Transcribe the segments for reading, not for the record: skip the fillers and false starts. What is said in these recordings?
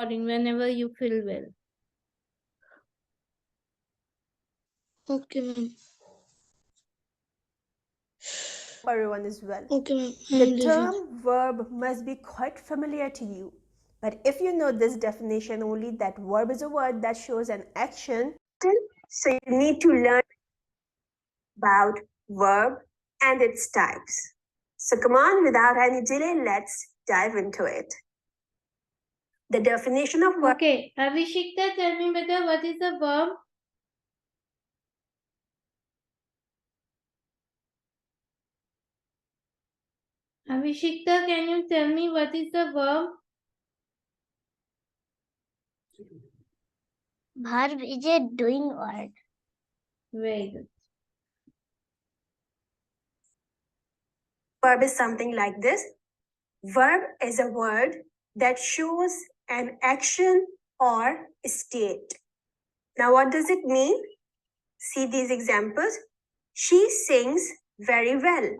whenever you feel well. Okay, ma'am. Everyone is well. Okay, ma'am. The term verb must be quite familiar to you. But if you know this definition only, that verb is a word that shows an action, so you need to learn about verb and its types. So come on, without any delay, let's dive into it. The definition of verb. Okay, Abhishekta, tell me better, what is a verb? Abhishekta, can you tell me what is the verb? Verb is a doing word. Very good. Verb is something like this. Verb is a word that shows an action or state. Now, what does it mean? See these examples. She sings very well.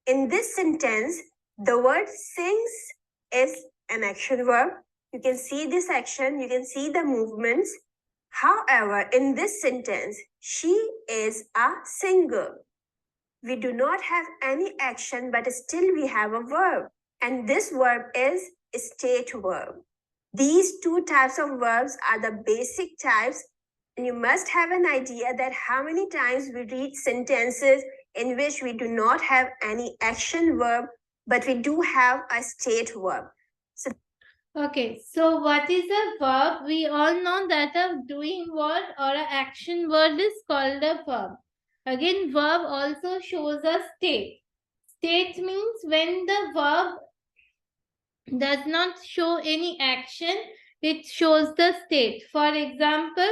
In this sentence, the word sings is an action verb. You can see this action, you can see the movements. However, in this sentence, she is a singer. We do not have any action, but still we have a verb. And this verb is state verb. These two types of verbs are the basic types, and you must have an idea that how many times we read sentences in which we do not have any action verb, but we do have a state verb. Okay, so what is a verb? We all know that a doing word or an action word is called a verb. Again, verb also shows a state. State means when the verb does not show any action, it shows the state. For example,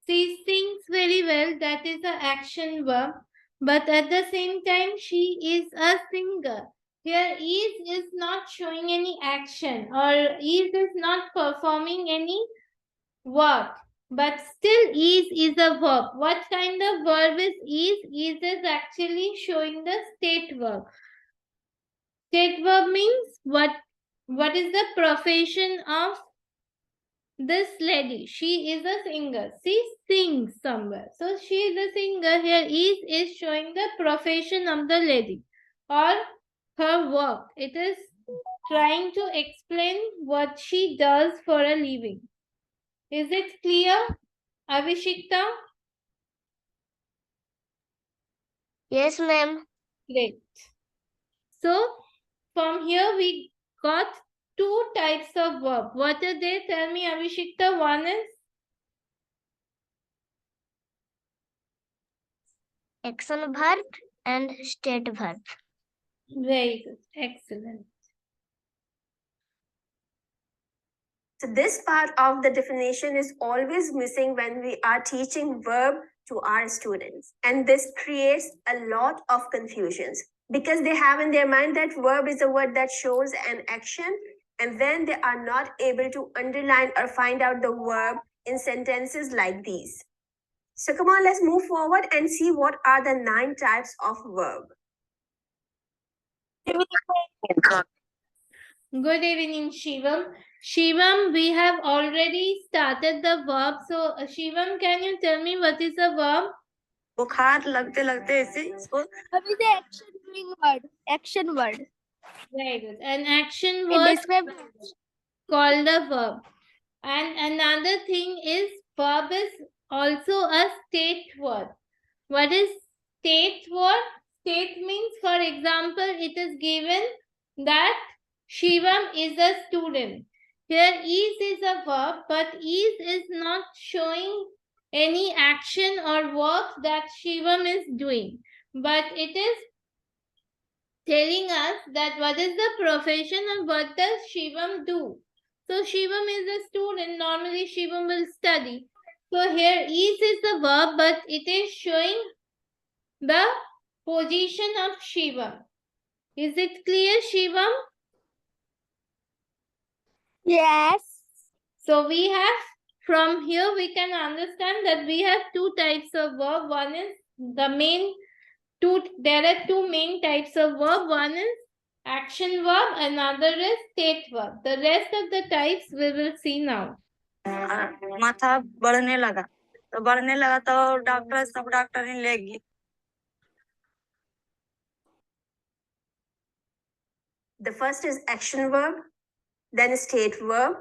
she sings very well, that is an action verb, but at the same time, she is a singer. Here, is not showing any action, or is not performing any work, but still is a verb. What kind of verb is is? Is actually showing the state verb. State verb means what is the profession of this lady? She is a singer. She sings somewhere. So she is a singer. Here is showing the profession of the lady or her work. It is trying to explain what she does for a living. Is it clear, Avishikta? Yes, ma'am. Great. So from here we got two types of verb. What are they? Tell me, Avishikta. One is Action verb and state verb. very good. Excellent. So this part of the definition is always missing when we are teaching verb to our students. And this creates a lot of confusions because they have in their mind that verb is a word that shows an action, and then they are not able to underline or find out the verb in sentences like these. So come on, let's move forward and see what are the 9 types of verb. Good evening, Shivam. Shivam, we have already started the verb. So, Shivam, can you tell me what is a verb? बुखार लगते लगते ऐसे अभी से action doing word. Action word. Very good. An action word called a verb. And another thing is verb is also a state word. What is state word? State means, for example, it is given that Shivam is a student. Here is a verb, but is not showing any action or work that Shivam is doing. But it is telling us that what is the profession and what does Shivam do. So Shivam is a student. Normally Shivam will study. So here is the verb, but it is showing the position of Shivam. Is it clear, Shivam? Yes. So we have, from here we can understand that we have two types of verb. One is the main two, there are two main types of verb. One is action verb, another is state verb. The rest of the types we will see now. माथा बढ़ने लगा तो doctor सब doctor ही लेगी. The first is action verb, then state verb,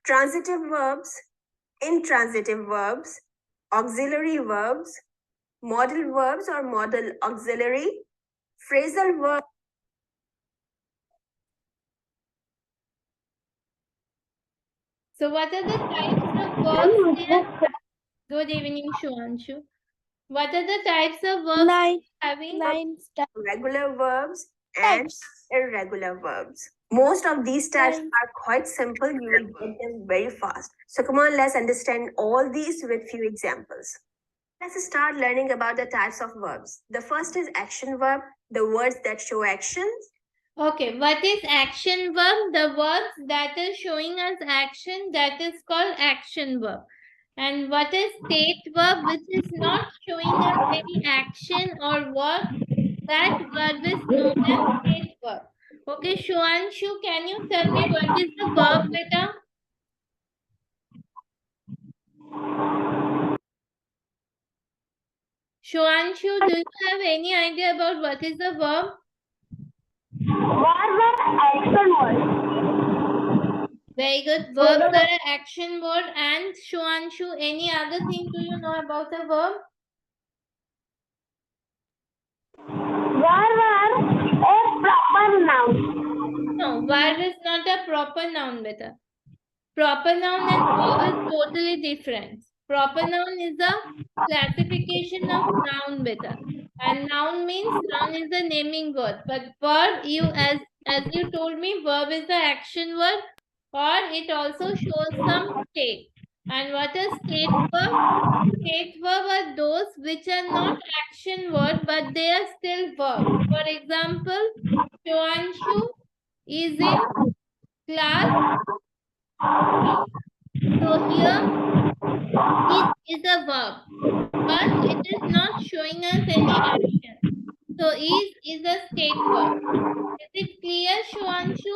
transitive verbs, intransitive verbs, auxiliary verbs, modal verbs or modal auxiliary, phrasal verbs. So what are the types of verbs here? Good evening, Shuanshu. What are the types of verbs having? Regular verbs and irregular verbs. Most of these types are quite simple. You will get them very fast. So come on, let's understand all these with few examples. Let's start learning about the types of verbs. The first is action verb, the words that show actions. Okay, what is action verb? The verbs that is showing us action, that is called action verb. And what is state verb, which is not showing us any action or work? That verb is known as state verb. Okay, Shuanshu, can you tell me what is the verb, beta? Shuanshu, do you have any idea about what is the verb? Action word. Very good. Verbs are an action word. And Shuanshu, any other thing do you know about the verb? Verb are a proper noun. No, verb is not a proper noun, beta. Proper noun and verb is totally different. Proper noun is a classification of noun, beta. And noun means noun is a naming word. But verb, as you told me, verb is the action word, or it also shows some state. And what is state verb? State verb are those which are not action word, but they are still verb. For example, Shuanshu is in class 3. So here is a verb, but it is not showing us any action. So is a state verb. Is it clear, Shuanshu?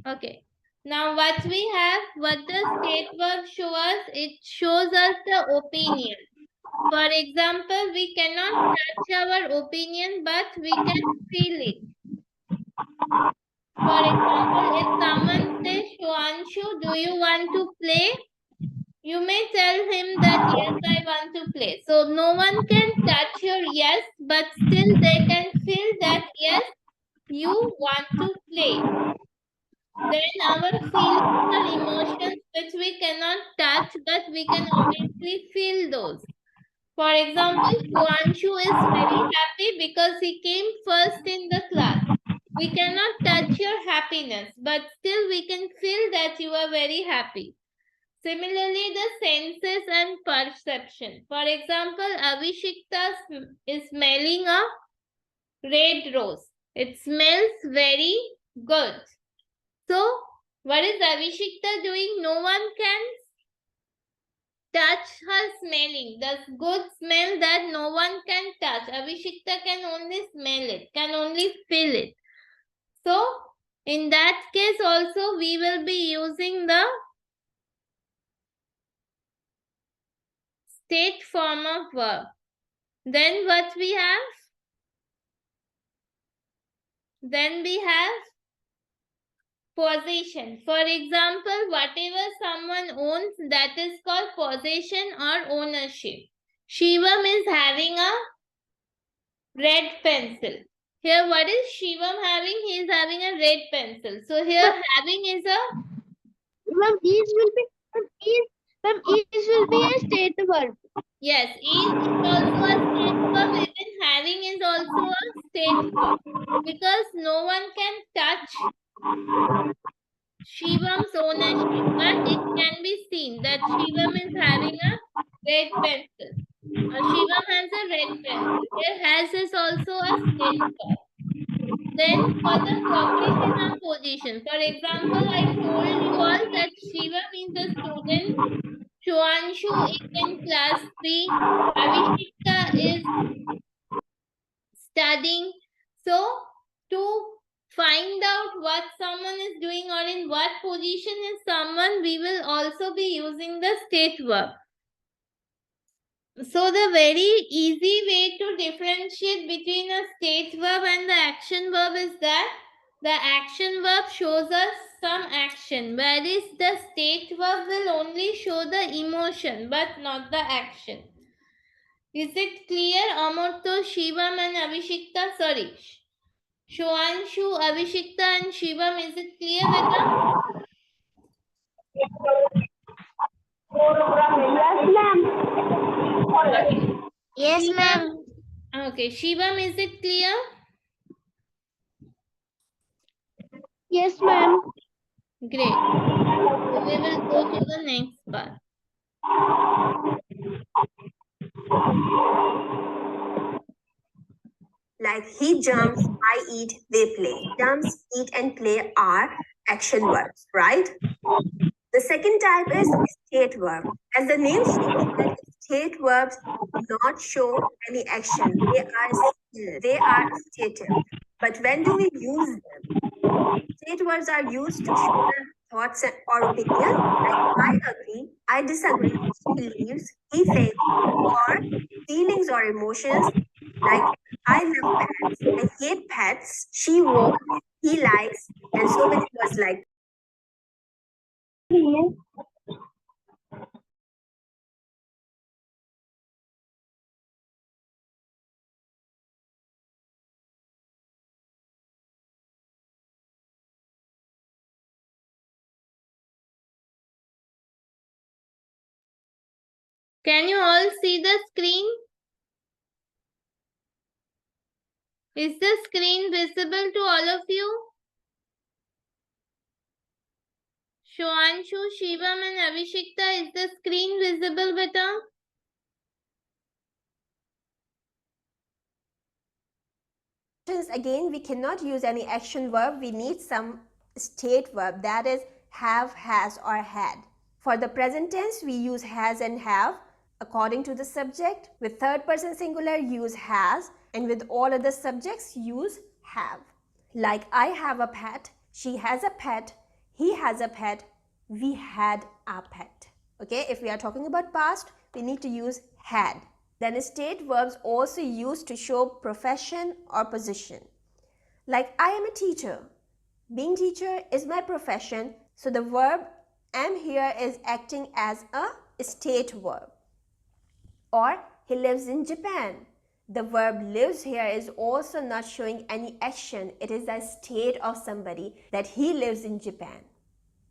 Okay. Now what we have, what the state verb show us? It shows us the opinion. For example, we cannot touch our opinion, but we can feel it. For example, if someone says, Shuanshu, do you want to play? You may tell him that yes, I want to play. So no one can touch your yes, but still they can feel that yes, you want to play. Then our feelings or emotions which we cannot touch, but we can obviously feel those. For example, Shuanshu is very happy because he came first in the class. We cannot touch your happiness, but still we can feel that you are very happy. Similarly, the senses and perception. For example, Avishikta is smelling a red rose. It smells very good. So, what is Avishikta doing? No one can touch her smelling. The good smell that no one can touch. Avishikta can only smell it, can only feel it. So, in that case also, we will be using the state form of verb. Then what we have? Then we have possession. For example, whatever someone owns, that is called possession or ownership. Shivam is having a red pencil. Here, what is Shivam having? He is having a red pencil. So here, having is a. Is will be a state verb. Yes, is also a state verb. Even having is also a state verb. Because no one can touch Shivam's ownership, but it can be seen that Shivam is having a red pencil. Shivam has a red pencil. Here has is also a state verb. Then for the profession or position, for example, I told you all that Shivam is a student Shuanshu is in class 3. Avishikta is studying. So, to find out what someone is doing or in what position is someone, we will also be using the state verb. So, the very easy way to differentiate between a state verb and the action verb is that the action verb shows us some action, whereas the state verb will only show the emotion but not the action. Is it clear? Amurto, Shivam and Avishikta? Sorry. Shoanshu, Avishikta and Shivam, is it clear, Beta? Yes, ma'am. Okay. Yes, Shivam, ma'am. okay. Shivam, is it clear? Yes, ma'am. Great. So we will go to the next part. Like he jumps, I eat, they play. Jumps, eat, and play are action verbs, right? The second type is state verb. As the name shows, that state verbs do not show any action. They are still, they are stative. But when do we use them? State verbs are used to show the thoughts or opinions. Like I agree, I disagree, she believes, he thinks, or feelings or emotions. Like I love pets, I hate pets, she wants, he likes, and so many words like. Can you all see the screen? Is the screen visible to all of you? Shoanshu, Shivam and Avishikta, is the screen visible, Beta? Again, we cannot use any action verb. We need some state verb, that is have, has, or had. For the present tense, we use has and have according to the subject. With third person singular, use has, and with all other subjects, use have. Like I have a pet, she has a pet, he has a pet, we had a pet. Okay, if we are talking about past, we need to use had. Then state verbs also used to show profession or position. Like I am a teacher. Being teacher is my profession, so the verb am here is acting as a state verb. Or he lives in Japan. The verb lives here is also not showing any action. It is a state of somebody that he lives in Japan.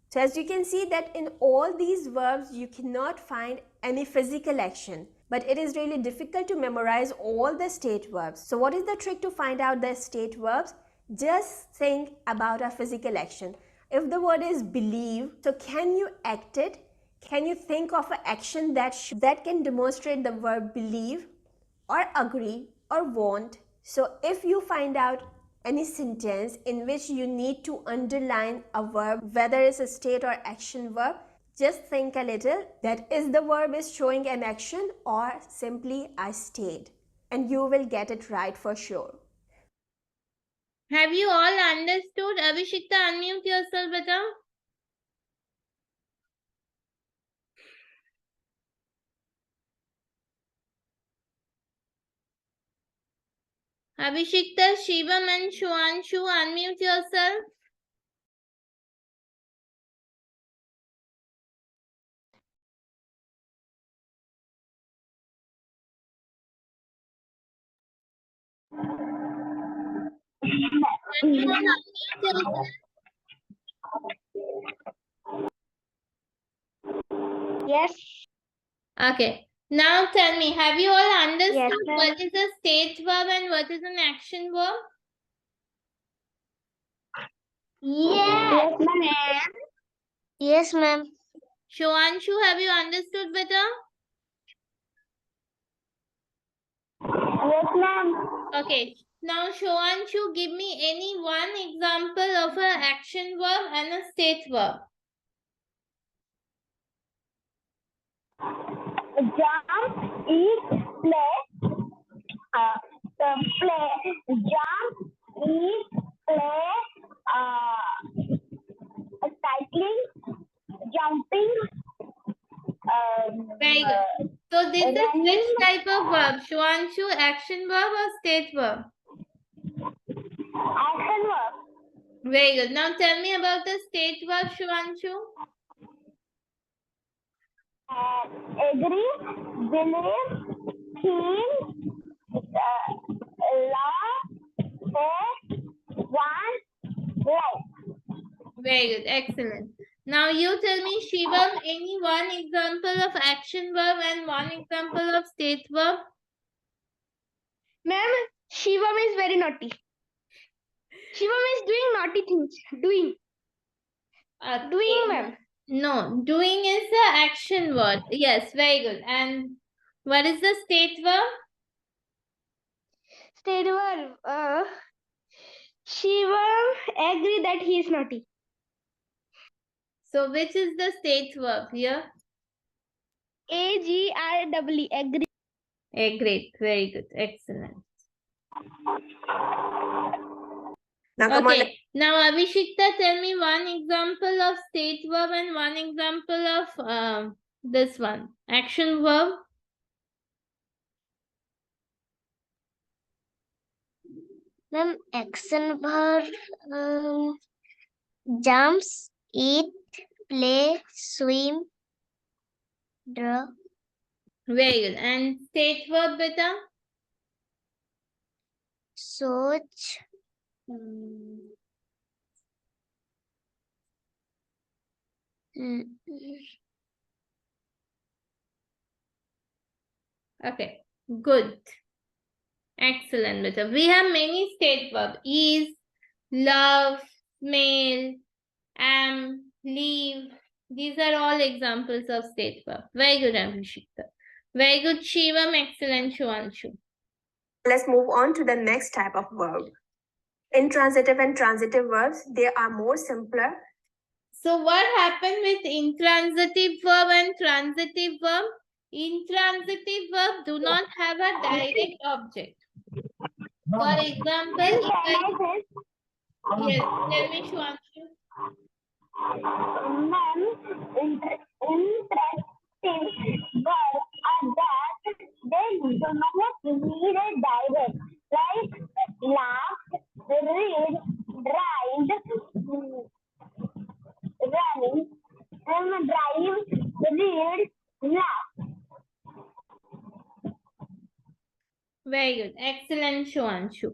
So as you can see that in all these verbs, you cannot find any physical action. But it is really difficult to memorize all the state verbs. So what is the trick to find out the state verbs? Just think about a physical action. If the word is believe, so can you act it? Can you think of an action that can demonstrate the verb believe or agree or want? So if you find out any sentence in which you need to underline a verb, whether it's a state or action verb, just think a little that is the verb is showing an action or simply a state, and you will get it right for sure. Have you all understood? Avishikta, unmute yourself, Beta. Abhishekta, Shivam and Shuanshu, unmute yourself. Everyone unmute yourself. Yes. Okay. Now tell me, have you all understood Yes, ma'am. what is a state verb and what is an action verb? Yes, ma'am. Yes, ma'am. Shuanshu, have you understood better? Yes, ma'am. Okay. Now, Shuanshu, give me any one example of an action verb and a state verb. Jump, eat, play. Play, jump, eat, play, cycling, jumping, Very good. So this is running, which type of verb? Shuanshu, action verb or state verb? action verb. Very good. Now tell me about the state verb, Shuanshu. Agree, believe, feel, love, say, want, like. Very good. Excellent. Now you tell me, Shivam, any one example of action verb and one example of state verb? Ma'am, Shivam is very naughty. Shivam is doing naughty things. Doing, ma'am. No, doing is the action word. Yes, very good. And what is the state verb? State verb. Shivam agree that he is naughty. So which is the state verb here? Agree, agree. Great. Very good. Excellent. Now come on. Okay. Now Abhishekta, tell me one example of state verb and one example of this one. Action verb. Ma'am, action verb, jumps, eat, play, swim, draw. Very good. And state verb, beta? Search. Okay. Good. Excellent, beta. We have many state verbs. Is, love, smell, am, leave. These are all examples of state verb. Very good, Abhishekta. Very good, Shivam. Excellent, Shuanshu. Let's move on to the next type of verb. Intransitive and transitive verbs, they are more simpler. So what happened with intransitive verb and transitive verb? Intransitive verb do not have a direct object. For example, if I... Yes, tell me, Shuanshu. Ma'am, interesting verb are that they do not need a direct, like laugh, read, drive, running, drive, read, laugh. Very good. Excellent, Shuanshu.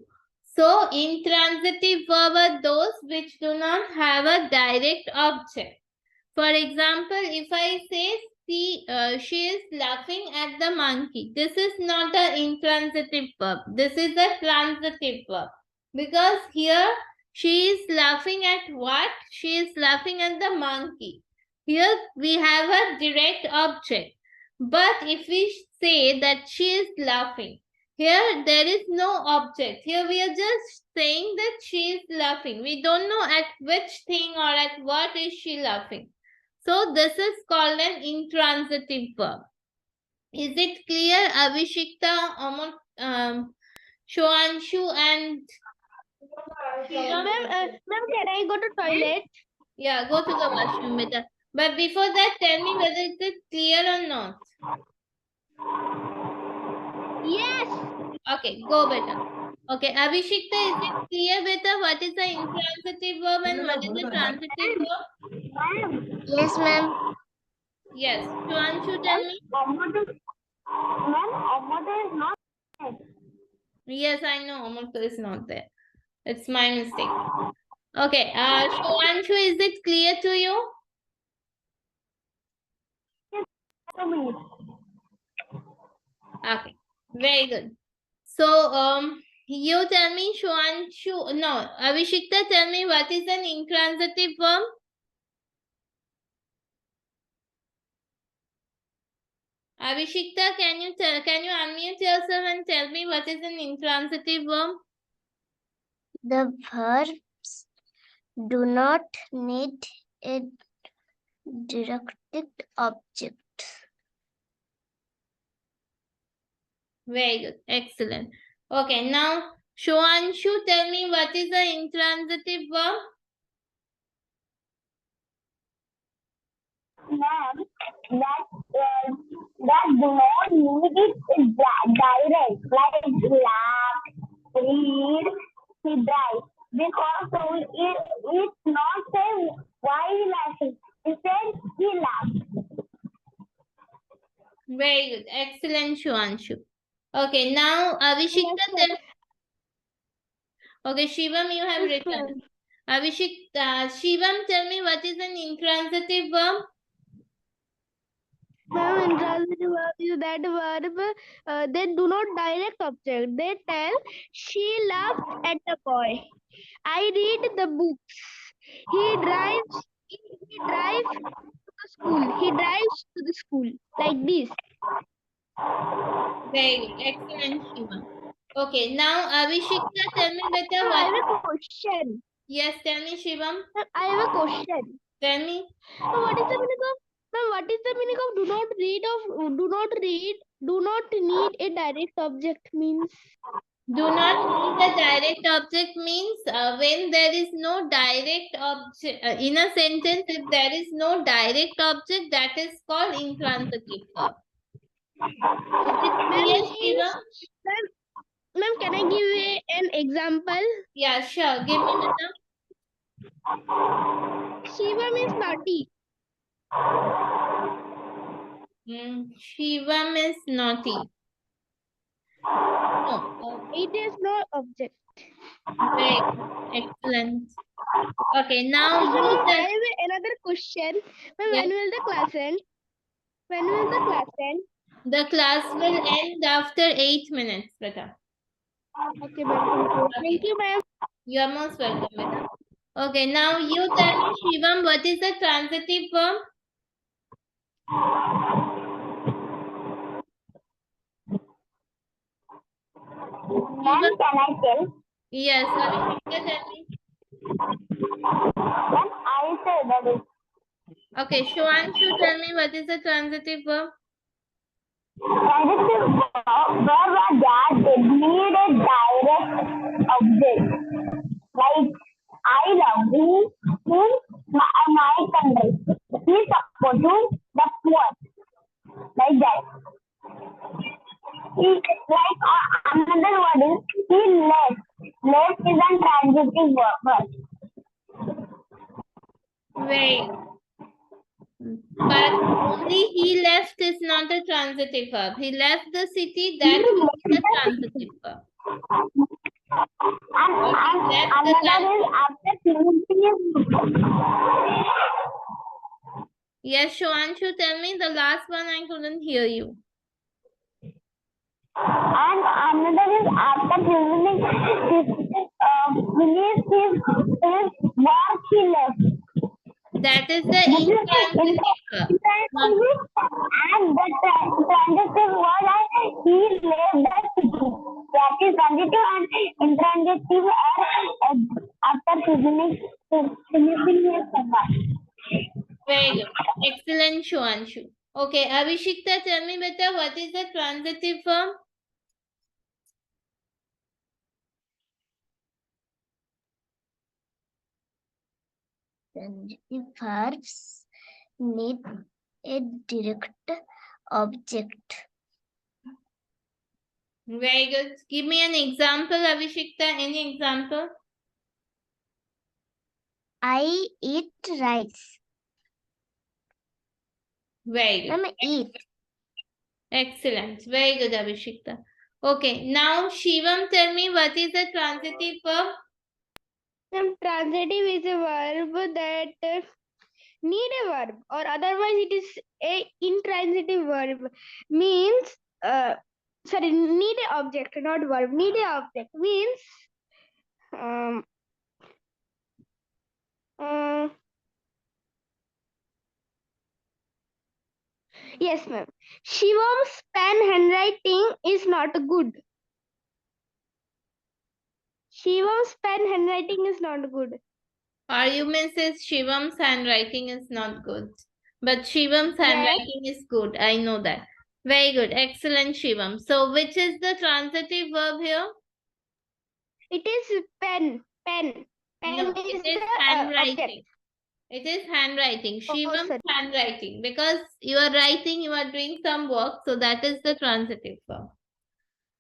So, intransitive verb are those which do not have a direct object. For example, if I say she is laughing at the monkey, this is not an intransitive verb. This is a transitive verb. Because here she is laughing at what? She is laughing at the monkey. Here we have a direct object. But if we say that she is laughing, here there is no object. Here we are just saying that she is laughing. We don't know at which thing or at what is she laughing. So this is called an intransitive verb. Is it clear, Abhishekta, Shoanshu and Shivam? Ma'am, can I go to toilet? Yeah, go to the washroom, beta. But before that, tell me whether it is clear or not. Yes. Okay, go beta. Okay, Abhishekta, is it clear, beta? What is the intransitive verb and what is the transitive verb? Yes, ma'am. Yes, Shoanshu, tell me. Ma'am, is not. Yes, I know Amurta is not there. It's my mistake. Okay, Shoanshu, is it clear to you? Okay, very good. So, you tell me, Shoanshu, no, Abhishekta, tell me what is an intransitive verb? Abhishekta, can you unmute yourself and tell me what is an intransitive verb? The verbs do not need a direct object. Very good. Excellent. Okay, now Shoanshu, tell me what is the intransitive verb? Ma'am, that do not need it is direct, like laugh, read, he drive. Because so it's not say why he laughing. He said he laughed. Very good. Excellent, Shoanshu. Okay, now Avishikta, tell. Okay, Shivam, you have written. Shivam, tell me what is an intransitive verb? Ma'am, intransitive verb is that verb they do not direct object. They tell she laughed at the boy. I read the books. He drives. He drives to the school. He drives to the school like this. Very good. Excellent, Shivam. Okay, now Avishikta, tell me better I what. have a question. Yes, tell me, Shivam. I have a question. Tell me. What is the meaning of? Ma'am, what is the meaning of do not read of do not read do not need a direct object means? Do not need a direct object means when there is no direct object in a sentence. If there is no direct object, that is called intransitive verb. Is it clear, Shivam? Ma'am, can I give an example? Yeah, sure. Give me the. Shiva means naughty. Shivam is naughty. No. It is no object. Very excellent. Okay, now Also, you ma'am, I tell. have another question. Ma'am, Yes. when will the class end? When will the class end? The class will end after 8 minutes, beta. Okay, ma'am. Thank you, ma'am. You are most welcome, beta. Okay, now you tell me, Shivam, what is the transitive verb? Ma'am, can I tell? Yes, Avishekta, tell me. Ma'am, I say that is Okay, Shoanshu, tell me what is the transitive verb? transitive verb are that they need a direct object. Like I love you in my country. He support to the poor. Like that. He, like another word is he left. Left is a transitive verb. Right. But only he left is not a transitive verb. He left the city, that will be the transitive verb. Or he left the Another is country. after finishing Yes, Shoanshu, tell me the last one. I couldn't hear you. and another is after finishing his work he left. That is the intransitive verb. And the transitive word he left the city. That is transitive and intransitive are after finishing his work. Very good. Excellent, Shoanshu. Okay, Avishikta, tell me better what is the transitive verb? Transitive verbs need a direct object. Very good. Give me an example, Avishikta. Any example? I eat rice. Very good. Mama, eat. Excellent. Very good, Avishikta. Okay, now Shivam, tell me what is the transitive verb? Transitive is a verb that need a verb, or otherwise it is a intransitive verb. Means sorry, need a object, not verb. Need a object means yes, ma'am. Shivan's pen handwriting is not good. Shivan's pen handwriting is not good. Or you may say Shivam's handwriting is not good. But Shivam's handwriting is good. I know that. Very good. Excellent, Shivam. So, which is the transitive verb here? It is pen. Pen. Pen No, is it is the handwriting. object. It is handwriting. Oh, Shivam's sorry. handwriting. Because you are writing, you are doing some work. So, that is the transitive verb.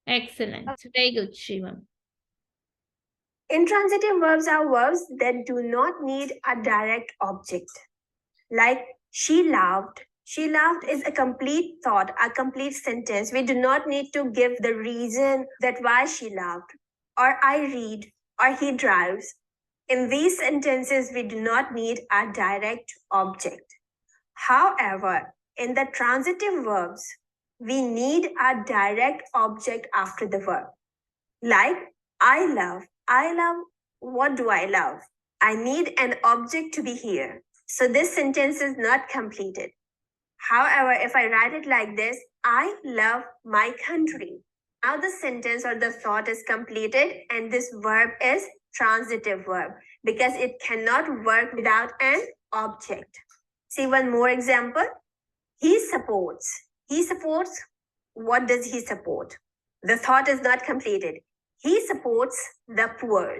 Excellent. Very good, Shivam. Intransitive verbs are verbs that do not need a direct object. Like she loved. She loved is a complete thought, a complete sentence. We do not need to give the reason that why she loved. Or I read, or he drives. In these sentences, we do not need a direct object. However, in the transitive verbs, we need a direct object after the verb. Like I love. I love. What do I love? I need an object to be here. So this sentence is not completed. However, if I write it like this, I love my country. Now the sentence or the thought is completed and this verb is transitive verb because it cannot work without an object. See one more example. He supports. He supports. What does he support? The thought is not completed. He supports the poor.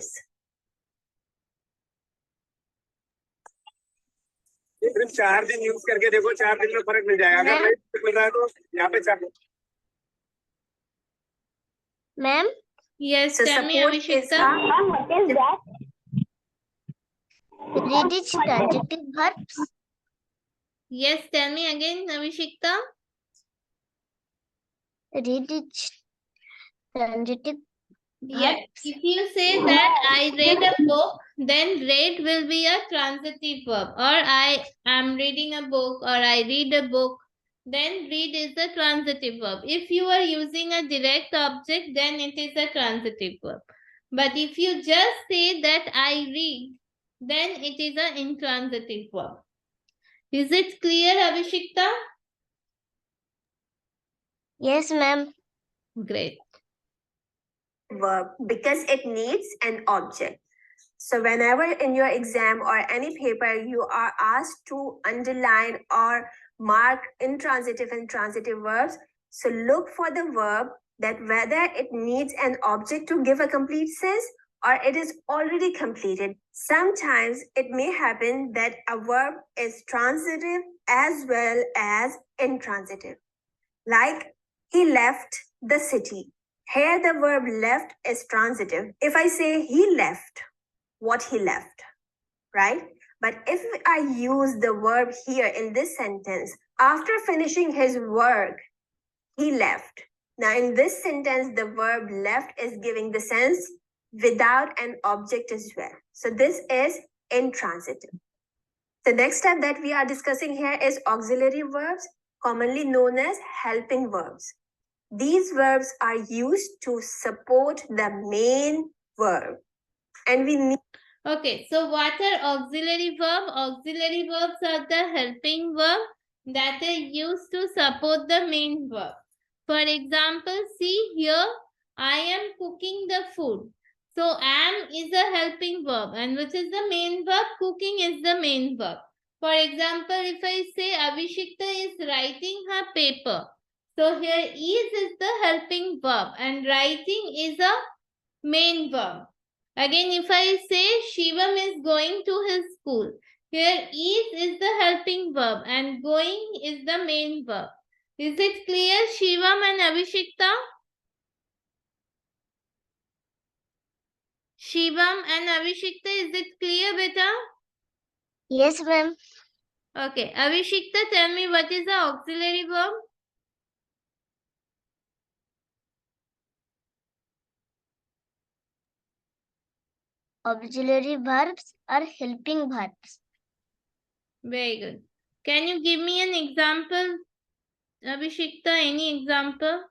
सिर्फ 4 दिन use करके देखो, 4 दिन में फर्क मिल जाएगा। अगर नहीं मिल रहा है तो यहाँ पे 4 Ma'am? Yes, So tell me, support is Avishikta. Ma'am, what is that? Read its transitive verbs. Yes, tell me again, Avishikta. Read its transitive Yes. verbs. If you say that I read a book, then read will be a transitive verb. Or I am reading a book or I read a book, then read is a transitive verb. If you are using a direct object, then it is a transitive verb. But if you just say that I read, then it is an intransitive verb. Is it clear, Abhishekta? Yes, ma'am. Great. Verb because it needs an object. So whenever in your exam or any paper you are asked to underline or mark intransitive and transitive verbs, so look for the verb that whether it needs an object to give a complete sense or it is already completed. Sometimes it may happen that a verb is transitive as well as intransitive. Like he left the city. Here the verb left is transitive. If I say he left, what he left, right? But if I use the verb here in this sentence, after finishing his work, he left. Now in this sentence, the verb left is giving the sense without an object as well. So this is intransitive. The next step that we are discussing here is auxiliary verbs, commonly known as helping verbs. These verbs are used to support the main verb. And we need. Okay, so what are auxiliary verbs? Auxiliary verbs are the helping verb that are used to support the main verb. For example, see here, I am cooking the food. So, am is a helping verb, and which is the main verb? Cooking is the main verb. For example, if I say Abhishekta is writing her paper. So, here is the helping verb, and writing is a main verb. Again, if I say Shivam is going to his school, here is the helping verb and going is the main verb. Is it clear, Shivam and Abhishekta? Shivam and Abhishekta, is it clear, beta? Yes, ma'am. Okay, Abhishekta, tell me what is the auxiliary verb? Auxiliary verbs are helping verbs. Very good. Can you give me an example, Abhishekta? Any example?